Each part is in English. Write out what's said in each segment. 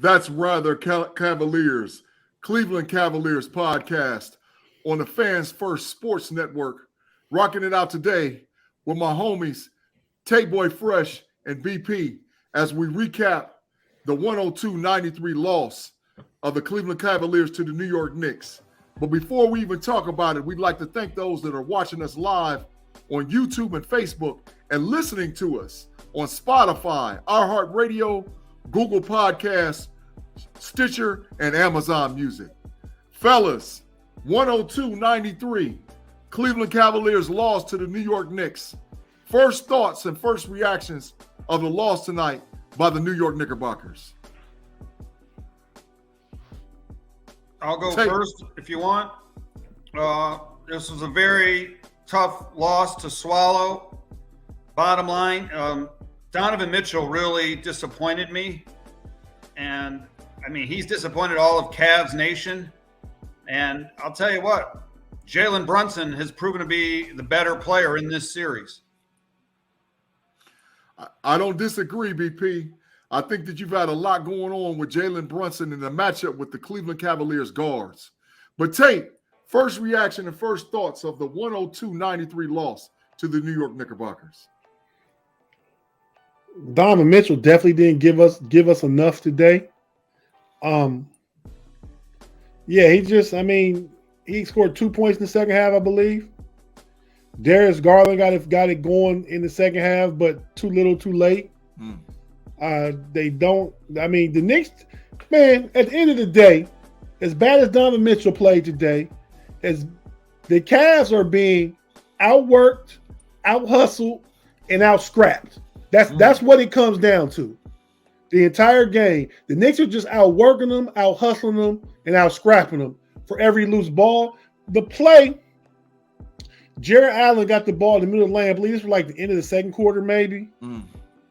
That's rather Cavaliers, Cleveland Cavaliers podcast on the Fans First Sports Network. Rocking it out today with my homies, Tate Boy Fresh and BP, as we recap the 102-93 loss of the Cleveland Cavaliers to the New York Knicks. But before we even talk about it, we'd like to thank those that are watching us live on YouTube and Facebook and listening to us on Spotify, iHeartRadio, Google Podcasts, Stitcher, and Amazon Music. Fellas, 102-93, Cleveland Cavaliers lost to the New York Knicks. First thoughts and first reactions of the loss tonight by the New York Knickerbockers. I'll go first if you want. This was a very tough loss to swallow. Bottom line, Donovan Mitchell really disappointed me. And, I mean, he's disappointed all of Cavs Nation. And I'll tell you what, Jalen Brunson has proven to be the better player in this series. I don't disagree, BP. I think that you've had a lot going on with Jalen Brunson in the matchup with the Cleveland Cavaliers guards. But Tate, first reaction and first thoughts of the 102-93 loss to the New York Knickerbockers. Donovan Mitchell definitely didn't give us enough today. He scored 2 points in the second half, I believe. Darius Garland got it going in the second half, but too little, too late. The Knicks, man, at the end of the day, as bad as Donovan Mitchell played today, as the Cavs are being outworked, out-hustled, and out-scrapped. That's what it comes down to. The entire game. The Knicks are just outworking them, out-hustling them, and out-scrapping them for every loose ball. The play, Jarrett Allen got the ball in the middle of the lane. I believe this was like the end of the second quarter, maybe.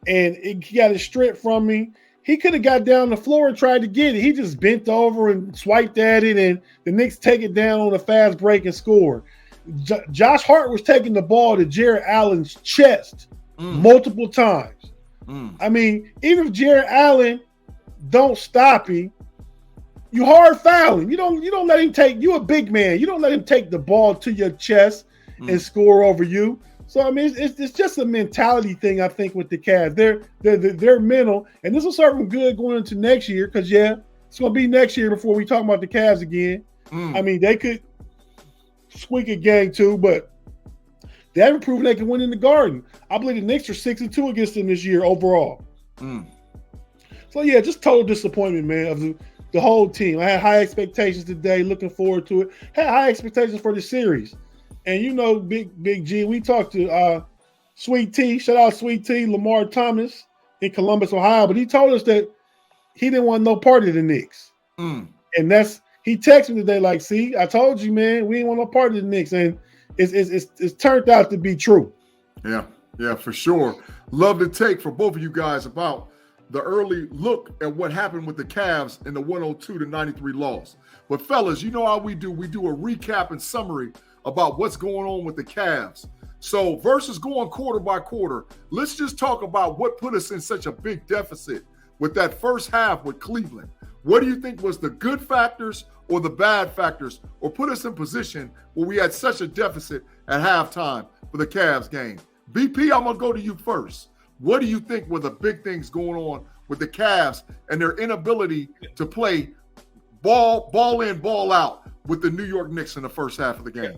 And he got it stripped from me. He could have got down the floor and tried to get it. He just bent over and swiped at it, and the Knicks take it down on a fast break and score. Josh Hart was taking the ball to Jarrett Allen's chest multiple times. I mean, even if Jarrett Allen don't stop him, you hard foul him. You don't let him take. You a big man. You don't let him take the ball to your chest and score over you. So I mean, it's just a mentality thing. I think with the Cavs, they're mental, and this will serve them good going into next year. Because it's going to be next year before we talk about the Cavs again. I mean, they could squeak a game too, but they haven't proven they can win in the Garden. I believe the Knicks are 6-2 against them this year overall. So just total disappointment, man, of the whole team. I had high expectations today. Looking forward to it. Had high expectations for the series. And Big G, we talked to Sweet T, shout out Sweet T, Lamar Thomas in Columbus, Ohio, but he told us that he didn't want no part of the Knicks. And he texted me today like, see, I told you, man, we didn't want no part of the Knicks. And it's turned out to be true. Yeah, for sure. Love the take for both of you guys about the early look at what happened with the Cavs in the 102-93 loss. But fellas, you know how we do. We do a recap and summary about what's going on with the Cavs. So versus going quarter by quarter, let's just talk about what put us in such a big deficit with that first half with Cleveland. What do you think was the good factors or the bad factors, or put us in position where we had such a deficit at halftime for the Cavs game? BP, I'm going to go to you first. What do you think were the big things going on with the Cavs and their inability to play ball in, ball out with the New York Knicks in the first half of the game?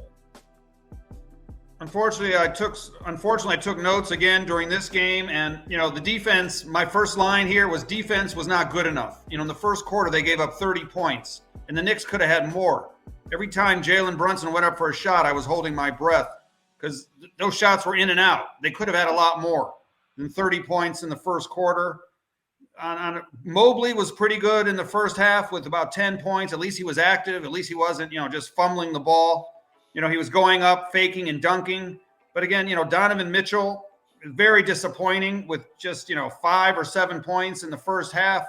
Unfortunately, I took notes again during this game, and the defense. My first line here was defense was not good enough. In the first quarter they gave up 30 points, and the Knicks could have had more. Every time Jalen Brunson went up for a shot, I was holding my breath because those shots were in and out. They could have had a lot more than 30 points in the first quarter. Mobley was pretty good in the first half with about 10 points. At least he was active. At least he wasn't, just fumbling the ball. He was going up, faking and dunking. But again, Donovan Mitchell, very disappointing with just, 5 or 7 points in the first half.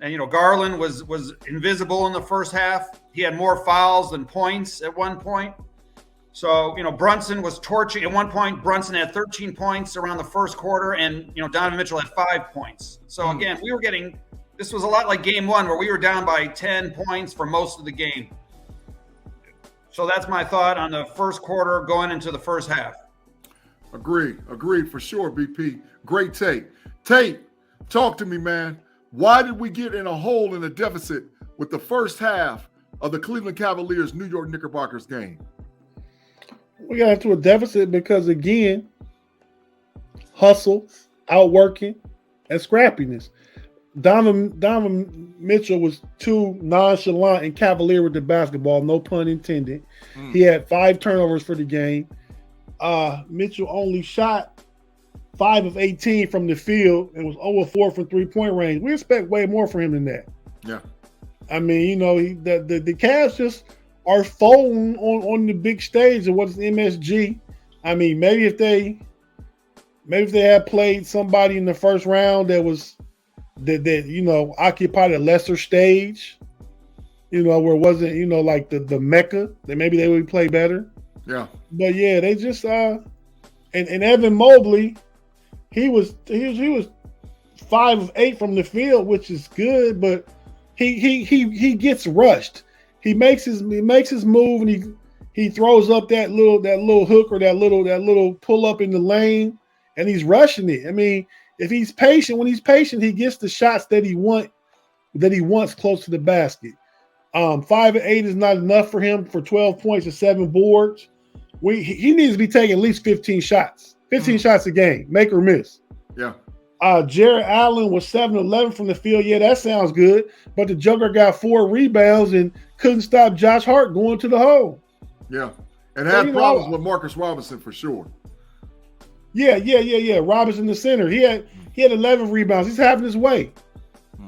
And, Garland was invisible in the first half. He had more fouls than points at one point. So, Brunson was torching. At one point, Brunson had 13 points around the first quarter, and, Donovan Mitchell had 5 points. So, again, This was a lot like game one where we were down by 10 points for most of the game. So that's my thought on the first quarter going into the first half. Agreed for sure, BP. Great take. Tate, talk to me, man. Why did we get in a hole in a deficit with the first half of the Cleveland Cavaliers New York Knickerbockers game? We got into a deficit because, again, hustle, outworking, and scrappiness. Donovan Mitchell was too nonchalant and cavalier with the basketball, no pun intended. He had 5 turnovers for the game. Mitchell only shot 5 of 18 from the field and was 0 of 4 from three-point range. We expect way more from him than that. Yeah. I mean, the Cavs just are folding on the big stage of what's MSG. I mean, maybe if they had played somebody in the first round that was that occupied a lesser stage, where it wasn't, like the Mecca, then maybe they would play better. Yeah. But yeah, they just and Evan Mobley, he was 5 of 8 from the field, which is good, but he gets rushed. He makes his move and he throws up that little hook or that little pull up in the lane, and he's rushing it. I mean, if he's patient, when he's patient, he gets the shots that he wants close to the basket. 5 of 8 is not enough for him for 12 points and 7 boards. He needs to be taking at least 15 shots. 15 shots a game, make or miss. Yeah. Jared Allen was 7-11 from the field. Yeah, that sounds good. But the Joker got 4 rebounds and couldn't stop Josh Hart going to the hole. Yeah. And had problems with Marcus Robinson for sure. Yeah. Robinson, the center. He had 11 rebounds. He's having his way.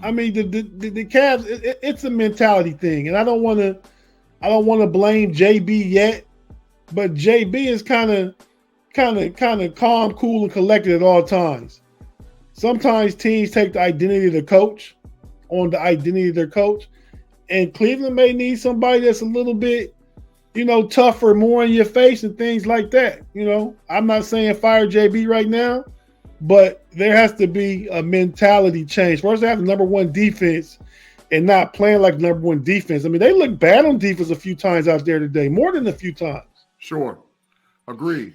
I mean, the Cavs, it's a mentality thing. And I don't want to blame JB yet, but JB is kind of calm, cool, and collected at all times. Sometimes teams take the identity of the coach on the identity of their coach, and Cleveland may need somebody that's a little bit, tougher, more in your face and things like that. I'm not saying fire JB right now, but there has to be a mentality change. First, they have the number one defense and not playing like the number one defense. I mean, they look bad on defense a few times out there today, more than a few times. Sure. Agreed.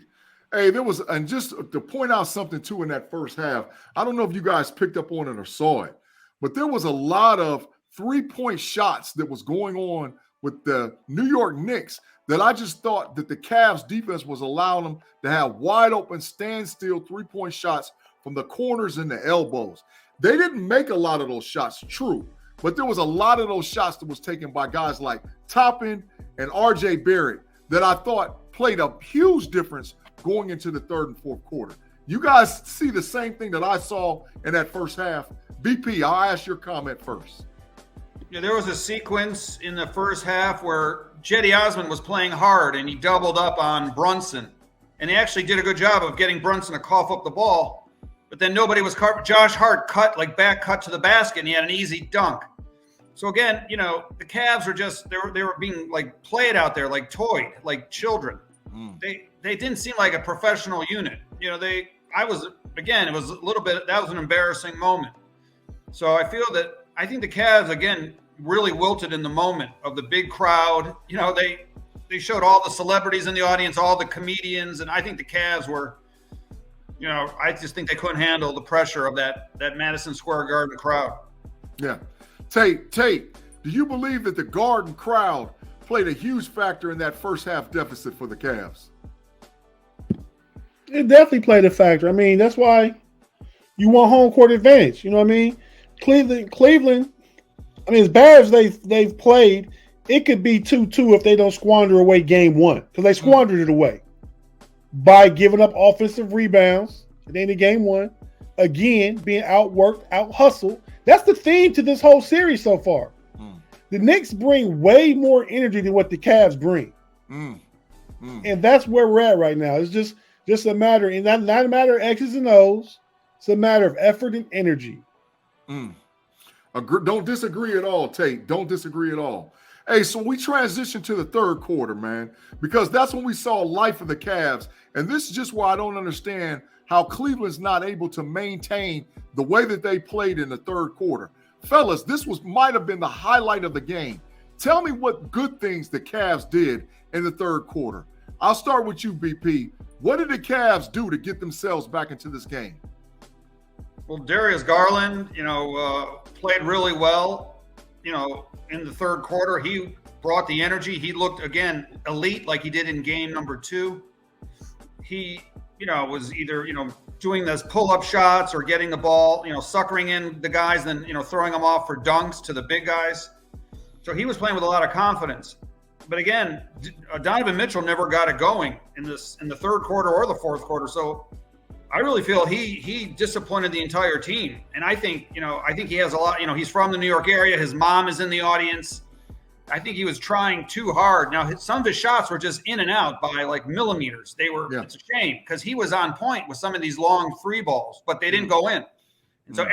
Hey, and just to point out something too in that first half, I don't know if you guys picked up on it or saw it, but there was a lot of 3-point shots that was going on with the New York Knicks that I just thought that the Cavs defense was allowing them to have wide open, standstill 3-point shots from the corners and the elbows. They didn't make a lot of those shots, true, but there was a lot of those shots that was taken by guys like Toppin and RJ Barrett that I thought played a huge difference going into the third and fourth quarter. You guys see the same thing that I saw in that first half? BP, I'll ask your comment first. Yeah, there was a sequence in the first half where Cedi Osman was playing hard and he doubled up on Brunson. And he actually did a good job of getting Brunson to cough up the ball. But then nobody was covered. Josh Hart back cut to the basket, and he had an easy dunk. So again, the Cavs are just they were being like played out there like toyed, like children. They didn't seem like a professional unit. It was a little bit, that was an embarrassing moment. So I think the Cavs again really wilted in the moment of the big crowd. They showed all the celebrities in the audience, all the comedians, and I think the Cavs were, I just think they couldn't handle the pressure of that Madison Square Garden crowd. Yeah. Tate, do you believe that the Garden crowd played a huge factor in that first half deficit for the Cavs? It definitely played a factor. I mean, that's why you want home court advantage. You know what I mean? Cleveland, I mean, as bad as they've played, it could be 2-2 if they don't squander away game one, because they squandered it away by giving up offensive rebounds at the end of game one. Again, being outworked, out-hustled. That's the theme to this whole series so far. The Knicks bring way more energy than what the Cavs bring. And that's where we're at right now. It's just a matter, and not a matter of X's and O's. It's a matter of effort and energy. Don't disagree at all, Tate. Don't disagree at all. Hey, so we transition to the third quarter, man, because that's when we saw life of the Cavs. And this is just why I don't understand how Cleveland's not able to maintain the way that they played in the third quarter. Fellas, this might have been the highlight of the game. Tell me what good things the Cavs did in the third quarter. I'll start with you, BP. What did the Cavs do to get themselves back into this game? Well, Darius Garland, played really well, in the third quarter. He brought the energy. He looked, again, elite like he did in game number 2. He, was either, doing those pull-up shots or getting the ball, suckering in the guys, then, throwing them off for dunks to the big guys. So he was playing with a lot of confidence. But again, Donovan Mitchell never got it going in the third quarter or the fourth quarter. So I really feel he disappointed the entire team. And I think he has a lot, he's from the New York area. His mom is in the audience. I think he was trying too hard. Now, some of his shots were just in and out by like millimeters. It's a shame because he was on point with some of these long free balls, but they didn't go in. And so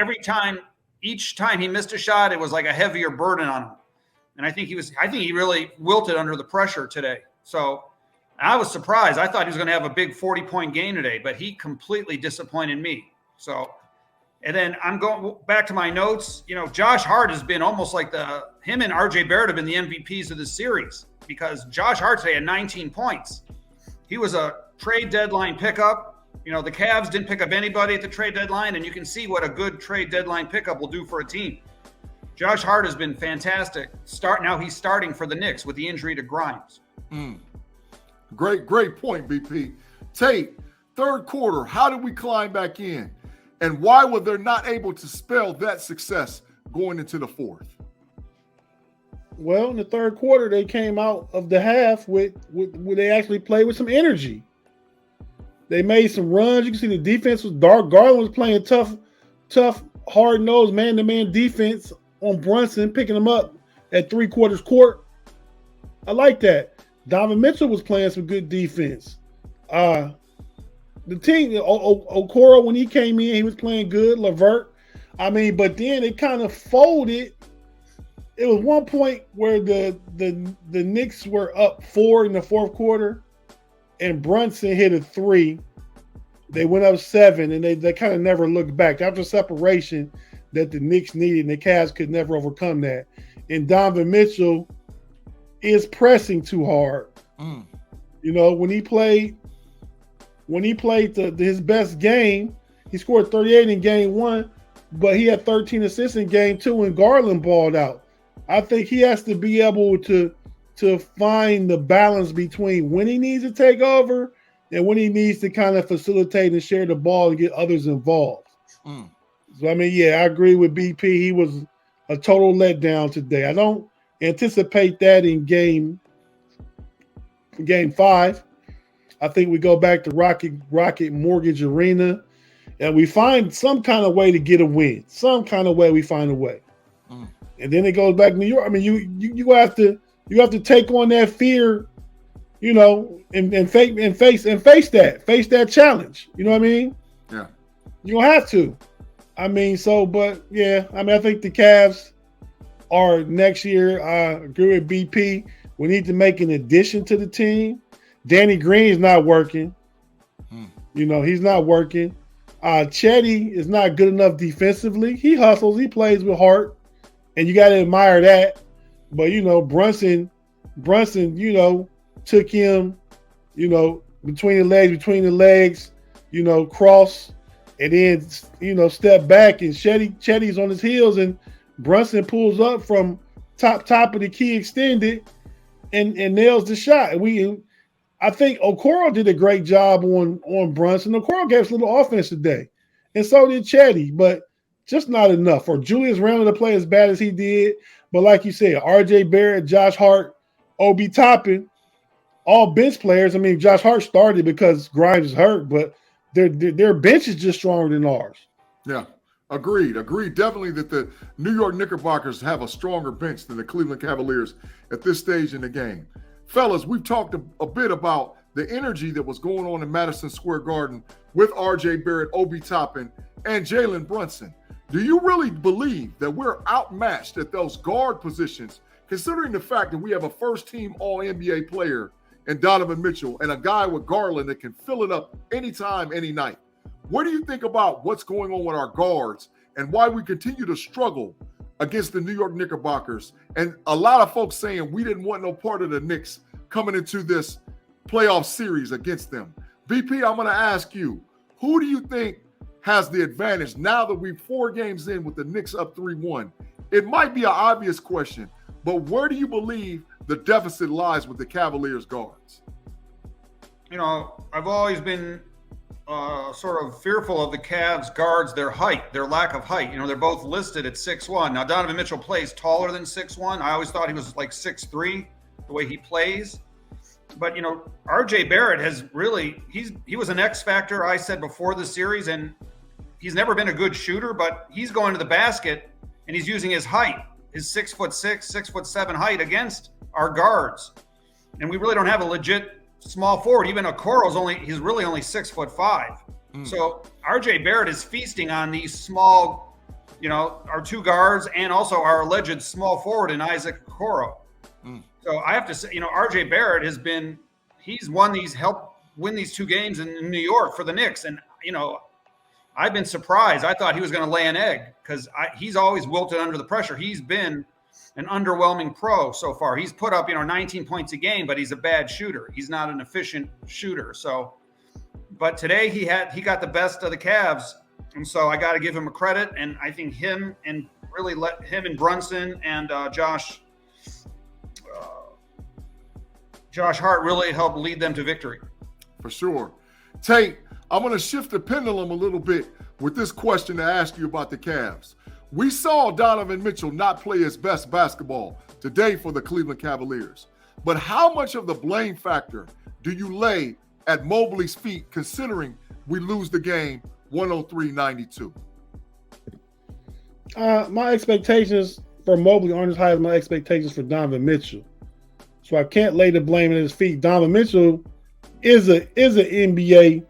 each time he missed a shot, it was like a heavier burden on him. And I think he really wilted under the pressure today. So I was surprised. I thought he was going to have a big 40-point game today, but he completely disappointed me. So, and then I'm going back to my notes. Josh Hart has been almost like him and RJ Barrett have been the MVPs of the series because Josh Hart today had 19 points. He was a trade deadline pickup. The Cavs didn't pick up anybody at the trade deadline, and you can see what a good trade deadline pickup will do for a team. Josh Hart has been fantastic. Now he's starting for the Knicks with the injury to Grimes. Great point, BP. Tate, third quarter, how did we climb back in? And why were they not able to spell that success going into the fourth? Well, in the third quarter, they came out of the half with they actually played with some energy. They made some runs. You can see the defense was dark. Garland was playing tough, hard-nosed man-to-man defense on Brunson, picking him up at 3/4 court. I like that. Donovan Mitchell was playing some good defense. The team, Okoro, when he came in, he was playing good. LeVert. But then it kind of folded. It was one point where the Knicks were up 4 in the fourth quarter, and Brunson hit a 3. They went up 7, and they kind of never looked back. After separation that the Knicks needed, and the Cavs could never overcome that. And Donovan Mitchell is pressing too hard. When he played his best game, he scored 38 in game 1, but he had 13 assists in game 2 and Garland balled out. I think he has to be able to find the balance between when he needs to take over and when he needs to kind of facilitate and share the ball and get others involved. So, I agree with BP. He was a total letdown today. I don't anticipate that in game 5. I think we go back to Rocket Mortgage Arena and we find some kind of way to get a win. Some kind of way we find a way. And then it goes back to New York. You have to take on that fear, and face that challenge. You know what I mean? Yeah. You don't have to. I think the Cavs are next year. I agree with BP. We need to make an addition to the team. Danny Green is not working. He's not working. Chetty is not good enough defensively. He hustles. He plays with heart, and you got to admire that. But Brunson, took him, between the legs, cross, and then step back, and Chetty's on his heels, and Brunson pulls up from top of the key extended, and nails the shot. I think Okoro did a great job on Brunson. Okoro gave us a little offense today, and so did Chetty, but just not enough. Or Julius Randle to play as bad as he did, but like you said, RJ Barrett, Josh Hart, Obi Toppin, all bench players. Josh Hart started because Grimes is hurt, but their bench is just stronger than ours. Yeah, agreed. Definitely that the New York Knickerbockers have a stronger bench than the Cleveland Cavaliers at this stage in the game. Fellas, we've talked a bit about the energy that was going on in Madison Square Garden with RJ Barrett, Obi Toppin, and Jalen Brunson. Do you really believe that we're outmatched at those guard positions, considering the fact that we have a first-team All-NBA player in Donovan Mitchell and a guy with Garland that can fill it up anytime, any night? What do you think about what's going on with our guards and why we continue to struggle against the New York Knickerbockers. And a lot of folks saying we didn't want no part of the Knicks coming into this playoff series against them. BP, I'm going to ask you, who do you think has the advantage now that we're 4 games in with the Knicks up 3-1? It might be an obvious question, but where do you believe the deficit lies with the Cavaliers guards? You know, I've always been sort of fearful of the Cavs guards, their height, their lack of height. You know, they're both listed at 6'1". Now, Donovan Mitchell plays taller than 6'1". I always thought he was like 6'3", the way he plays. But, you know, RJ Barrett has really, he was an X factor, I said before the series, and he's never been a good shooter, but he's going to the basket and he's using his height, his 6'6", 6'7" height against our guards. And we really don't have a legit small forward. Even Okoro's he's really only 6'5". So RJ Barrett is feasting on these small, you know, our 2 guards and also our alleged small forward in Isaac Okoro. So I have to say, you know, RJ Barrett he's helped win these 2 games in New York for the Knicks. And, you know, I've been surprised. I thought he was going to lay an egg because he's always wilted under the pressure. He's been an underwhelming pro so far. He's put up, 19 points a game, but he's a bad shooter. He's not an efficient shooter. So, but today he got the best of the Cavs. And so I got to give him a credit. And I think him and Brunson and Josh Hart really helped lead them to victory. For sure. Tate, I'm going to shift the pendulum a little bit with this question to ask you about the Cavs. We saw Donovan Mitchell not play his best basketball today for the Cleveland Cavaliers. But how much of the blame factor do you lay at Mobley's feet considering we lose the game 103-92? My expectations for Mobley aren't as high as my expectations for Donovan Mitchell. So I can't lay the blame at his feet. Donovan Mitchell is an NBA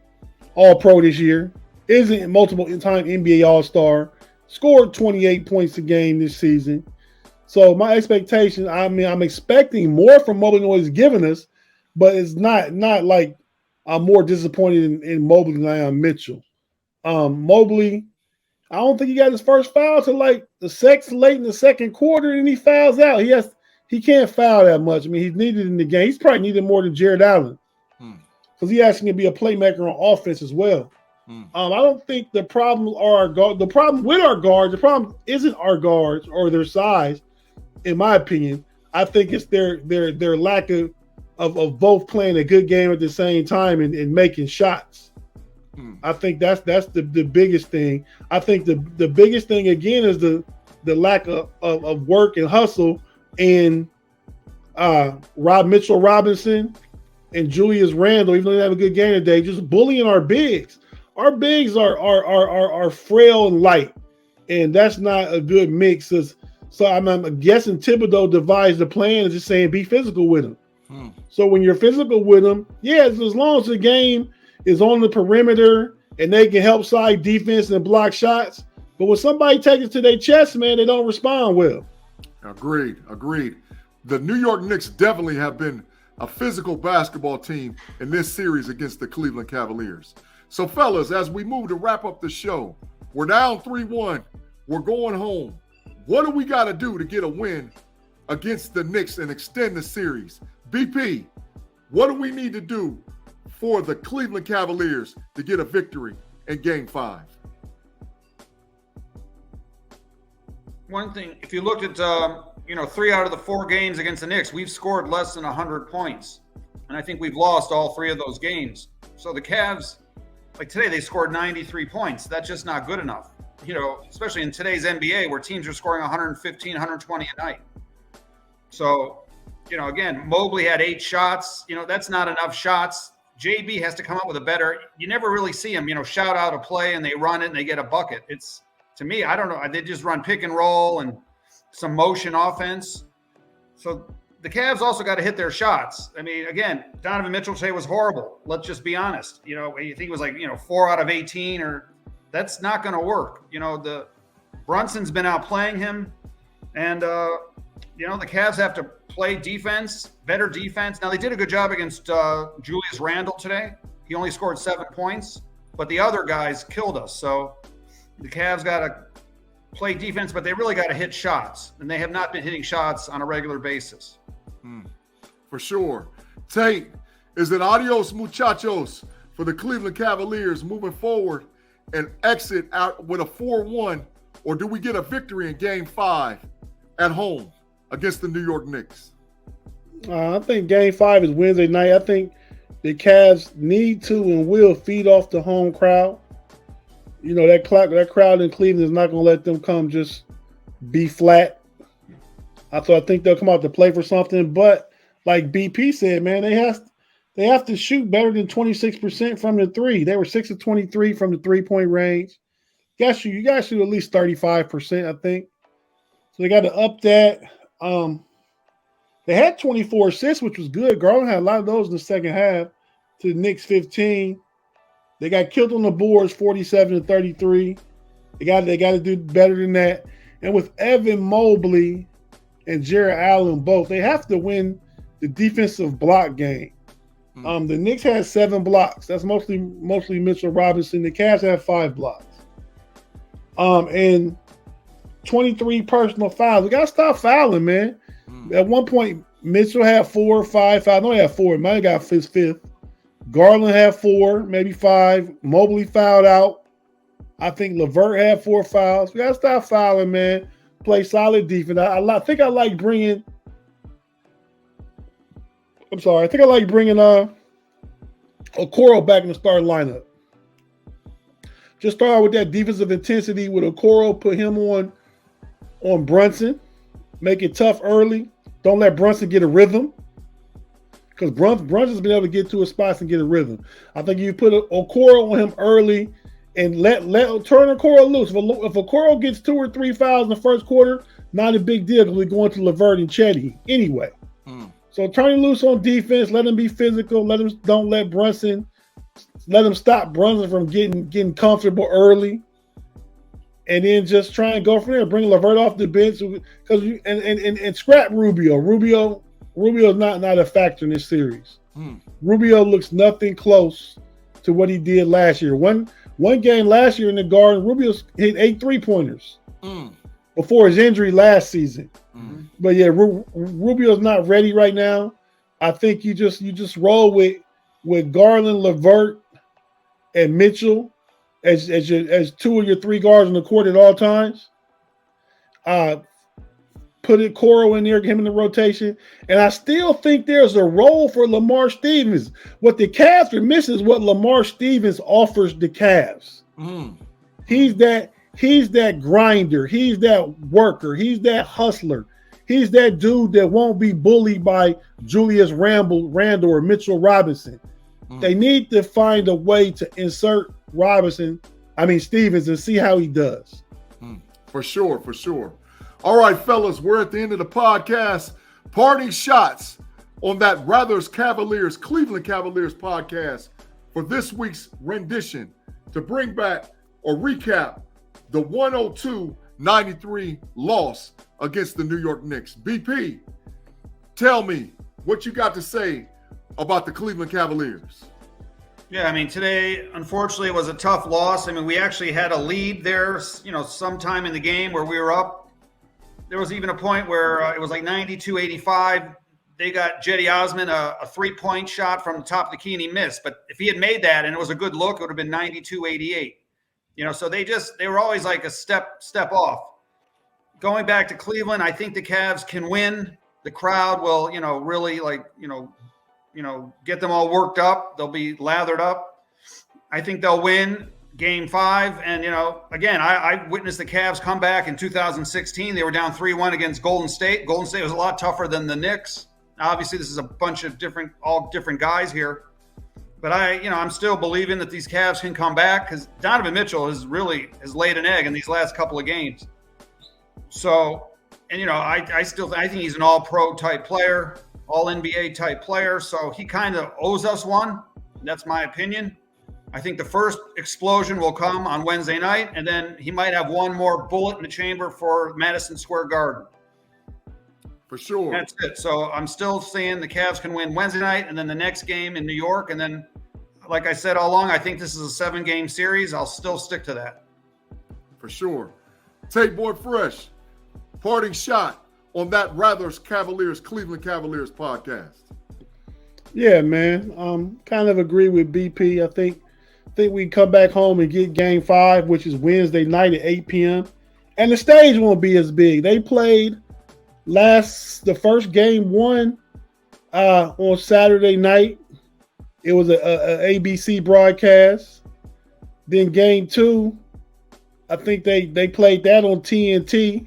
All-Pro this year, is a multiple-time NBA All-Star, scored 28 points a game this season. So my expectations, I'm expecting more from Mobley than what he's given us, but it's not like I'm more disappointed in Mobley than I am Mitchell. Mobley, I don't think he got his first foul till like late in the second quarter, and he fouls out. He can't foul that much. I mean, he's needed in the game. He's probably needed more than Jared Allen because he actually can be a playmaker on offense as well. I don't think the problem are our guard. The problem with our guards, the problem isn't our guards or their size, in my opinion. I think it's their lack of both playing a good game at the same time and making shots. I think that's the biggest thing. I think the biggest thing again is the lack of work and hustle in Mitchell Robinson and Julius Randle, even though they have a good game today, just bullying our bigs. Our bigs are frail and light, and that's not a good mix. So I'm guessing Thibodeau devised the plan of just saying be physical with them. So when you're physical with them, as long as the game is on the perimeter and they can help side defense and block shots, but when somebody takes it to their chest, man, they don't respond well. Agreed. The New York Knicks definitely have been a physical basketball team in this series against the Cleveland Cavaliers. So, fellas, as we move to wrap up the show, we're down 3-1. We're going home. What do we got to do to get a win against the Knicks and extend the series? BP, what do we need to do for the Cleveland Cavaliers to get a victory in Game 5? One thing, if you looked at 3 out of the 4 games against the Knicks, we've scored less than 100 points. And I think we've lost all 3 of those games. So the Cavs, like today, they scored 93 points. That's just not good enough, especially in today's NBA where teams are scoring 115, 120 a night. So, again, Mobley had 8 shots. That's not enough shots. JB has to come up with a better – you never really see him, shout out a play and they run it and they get a bucket. It's – to me, I don't know. They just run pick and roll and some motion offense. So the Cavs also got to hit their shots. I mean, again, Donovan Mitchell today was horrible. Let's just be honest. You think it was like, 4 out of 18 or that's not going to work. The Brunson's been outplaying him. And, the Cavs have to play defense, better defense. Now, they did a good job against Julius Randle today. He only scored 7 points, but the other guys killed us. So the Cavs got to play defense, but they really got to hit shots, and they have not been hitting shots on a regular basis. For sure. Tate, is it adios muchachos for the Cleveland Cavaliers moving forward and exit out with a 4-1, or do we get a victory in Game 5 at home against the New York Knicks? I think Game 5 is Wednesday night. I think the Cavs need to and will feed off the home crowd. You know, that crowd in Cleveland is not going to let them come just be flat. So I think they'll come out to play for something. But like BP said, man, they have to shoot better than 26% from the three. They were 6 of 23 from the 3-point range. You guys shoot at least 35%, I think. So they got to up that. They had 24 assists, which was good. Garland had a lot of those in the second half to the Knicks 15. They got killed on the boards 47-33. They got to do better than that. And with Evan Mobley and Jarrett Allen both, they have to win the defensive block game. The Knicks had 7 blocks. That's mostly Mitchell Robinson. The Cavs have 5 blocks. And 23 personal fouls. We got to stop fouling, man. At one point, Mitchell had 4 or 5 fouls. No, he had 4. He might have got his 5th. Garland had 4, maybe 5. Mobley fouled out. I think LeVert had 4 fouls. We got to stop fouling, man. Play solid defense. I think I like bringing Okoro back in the starting lineup. Just start with that defensive intensity with Okoro. Put him on Brunson. Make it tough early. Don't let Brunson get a rhythm. Because Brunson's been able to get to his spots and get a rhythm. I think you put Okoro on him early and turn Okoro loose. If Okoro gets 2 or 3 fouls in the first quarter, not a big deal because we're going to LeVert and Chetty anyway. So turn him loose on defense. Let him be physical. Don't let Brunson. Let him stop Brunson from getting comfortable early. And then just try and go from there. Bring LeVert off the bench and scrap Rubio. Rubio's not a factor in this series. Rubio looks nothing close to what he did last year. One game last year in the Garden, Rubio hit 8 3-pointers before his injury last season. But yeah, Rubio's not ready right now. I think you just roll with Garland, LeVert, and Mitchell as 2 of your 3 guards on the court at all times. Put Okoro in there, get him in the rotation. And I still think there's a role for Lamar Stevens. What the Cavs are missing is what Lamar Stevens offers the Cavs. He's that grinder. He's that worker. He's that hustler. He's that dude that won't be bullied by Julius Randle or Mitchell Robinson. They need to find a way to insert Stevens and see how he does. For sure. All right, fellas, we're at the end of the podcast. Parting shots on that Cleveland Cavaliers podcast for this week's rendition to bring back or recap the 102-93 loss against the New York Knicks. BP, tell me what you got to say about the Cleveland Cavaliers. Yeah, today, unfortunately, it was a tough loss. We actually had a lead there, sometime in the game where we were up. There was even a point where it was like 92-85. They got Jetty Osman a 3-point shot from the top of the key, and he missed. But if he had made that and it was a good look, it would have been 92-88. So they were always like a step off. Going back to Cleveland, I think the Cavs can win. The crowd will, really get them all worked up. They'll be lathered up. I think they'll win Game 5. And, again, I witnessed the Cavs come back in 2016. They were down 3-1 against Golden State. Golden State was a lot tougher than the Knicks. Now, obviously, this is a bunch of all different guys here. But I'm still believing that these Cavs can come back because Donovan Mitchell has laid an egg in these last couple of games. So, and I think he's an all-pro type player, all-NBA type player. So he kind of owes us one. That's my opinion. I think the first explosion will come on Wednesday night, and then he might have one more bullet in the chamber for Madison Square Garden. For sure. That's it. So I'm still saying the Cavs can win Wednesday night, and then the next game in New York. And then, like I said all along, I think this is a 7-game series. I'll still stick to that. For sure. Tate Boy Fresh, parting shot on that Cleveland Cavaliers podcast. Yeah, man. Kind of agree with BP. I think we come back home and get Game 5, which is Wednesday night at 8 p.m. And the stage won't be as big. They played the first Game 1 on Saturday night. It was a ABC broadcast. Then Game 2, I think they played that on TNT.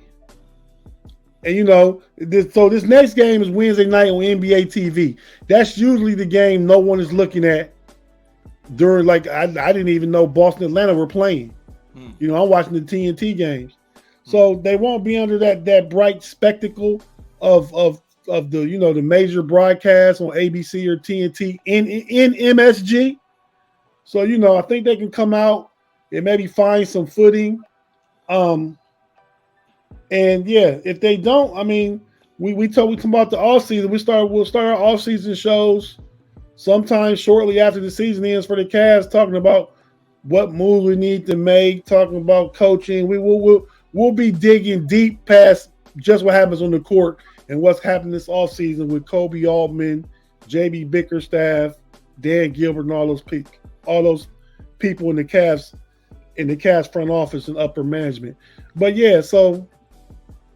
And this next game is Wednesday night on NBA TV. That's usually the game no one is looking at during, I didn't even know Boston Atlanta were playing. I'm watching the TNT games. So they won't be under that bright spectacle of the major broadcasts on ABC or TNT in MSG. So I think they can come out and maybe find some footing. And yeah, if they don't, I mean, we talk about the off season. We'll start our off season shows sometime shortly after the season ends for the Cavs, talking about what moves we need to make, talking about coaching. We'll be digging deep past just what happens on the court and what's happened this off season with Kobe Altman, JB Bickerstaff, Dan Gilbert, and all those people in the Cavs front office and upper management. But yeah, so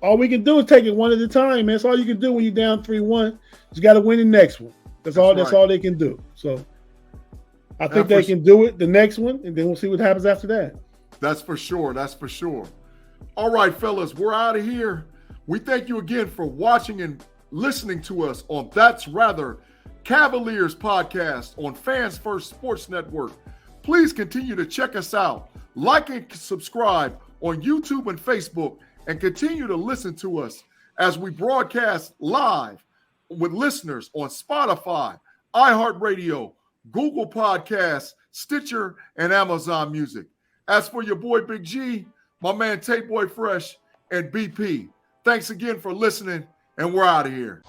all we can do is take it one at a time, man. That's all you can do when you're down 3-1. You got to win the next one. That's all they can do. So I think they can do it the next one, and then we'll see what happens after that. That's for sure. All right, fellas, we're out of here. We thank you again for watching and listening to us on That's Rather Cavaliers podcast on Fans First Sports Network. Please continue to check us out, like and subscribe on YouTube and Facebook, and continue to listen to us as we broadcast live with listeners on Spotify, iHeartRadio, Google Podcasts, Stitcher, and Amazon Music. As for your boy Big G, my man Tate Boy Fresh, and BP, thanks again for listening, and we're out of here.